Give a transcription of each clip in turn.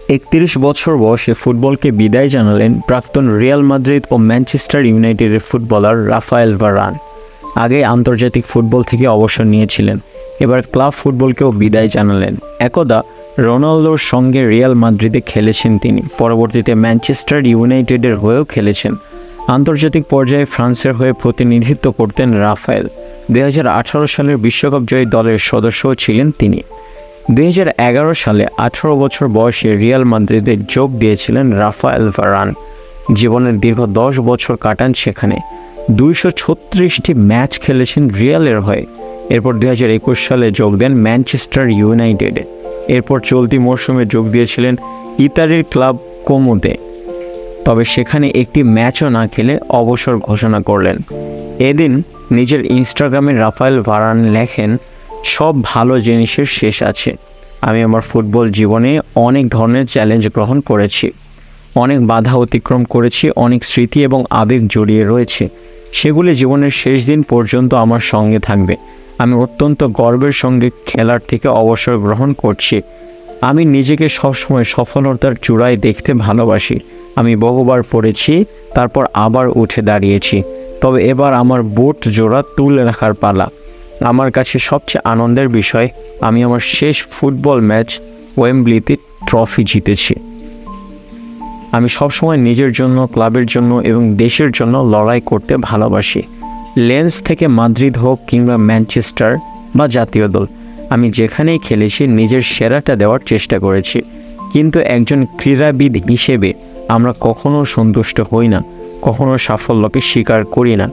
৩১ বছর বয়সে ফুটবলকে বিদায় জানালেন প্রাক্তন রিয়াল মাদ্রিদ ও ম্যানচেস্টার ইউনাইটেডের ফুটবলার রাফায়েল ভারান। আগে আন্তর্জাতিক ফুটবল থেকে অবসর নিয়েছিলেন, এবার ক্লাব ফুটবলকেও বিদায় জানালেন। একদা রোনালদোর সঙ্গে রিয়াল মাদ্রিদে খেলেছেন তিনি, পরবর্তীতে ম্যানচেস্টার ইউনাইটেডের হয়েও খেলেছেন। আন্তর্জাতিক পর্যায়ে ফ্রান্সের হয়ে প্রতিনিধিত্ব করতেন রাফায়েল। 2018 সালের বিশ্বকাপ জয়ী দলের সদস্যও ছিলেন তিনি। 2011 সালে 18 বছর বয়সে রিয়াল মাদ্রিদে যোগ দিয়েছিলেন রাফায়েল ভারান। জীবনের দীর্ঘ 10 বছর কাটান সেখানে। 236টি ম্যাচ খেলেছেন রিয়ালের হয়ে। এরপর 2021 সালে যোগ দেন ম্যানচেস্টার ইউনাইটেডে। এরপর চলতি মরশুমে যোগ দিয়েছিলেন ইতালির ক্লাব কোমোতে, তবে সেখানে একটি ম্যাচও না খেলে অবসর ঘোষণা করলেন। এদিন নিজের ইনস্টাগ্রামে রাফায়েল ভারান লেখেন, সব ভালো জিনিসের শেষ আছে। আমি আমার ফুটবল জীবনে অনেক ধরনের চ্যালেঞ্জ গ্রহণ করেছি, অনেক বাধা অতিক্রম করেছি, অনেক স্মৃতি এবং আবেগ জড়িয়ে রয়েছে। সেগুলি জীবনের শেষ দিন পর্যন্ত আমার সঙ্গে থাকবে। আমি অত্যন্ত গর্বের সঙ্গে খেলার থেকে অবসর গ্রহণ করছি। আমি নিজেকে সবসময় সফলতার চূড়ায় দেখতে ভালোবাসি। আমি বহুবার পড়েছি, তারপর আবার উঠে দাঁড়িয়েছি, তবে এবার আমার বুট জোড়া তুলে রাখার পালা। আমার কাছে সবচেয়ে আনন্দের বিষয়, আমি আমার শেষ ফুটবল ম্যাচ ওয়েম্বলিতে ট্রফি জিতেছি। আমি সবসময় নিজের জন্য, ক্লাবের জন্য এবং দেশের জন্য লড়াই করতে ভালোবাসি। লেন্স থেকে মাদ্রিদ হোক কিংবা ম্যানচেস্টার বা জাতীয় দল, আমি যেখানেই খেলেছি নিজের সেরাটা দেওয়ার চেষ্টা করেছি। কিন্তু একজন ক্রীড়াবিদ হিসেবে আমরা কখনো সন্তুষ্ট হই না, কখনো সাফল্যকে স্বীকার করি না।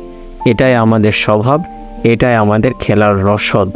এটাই আমাদের স্বভাব, এটাই আমাদের খেলার রসদ।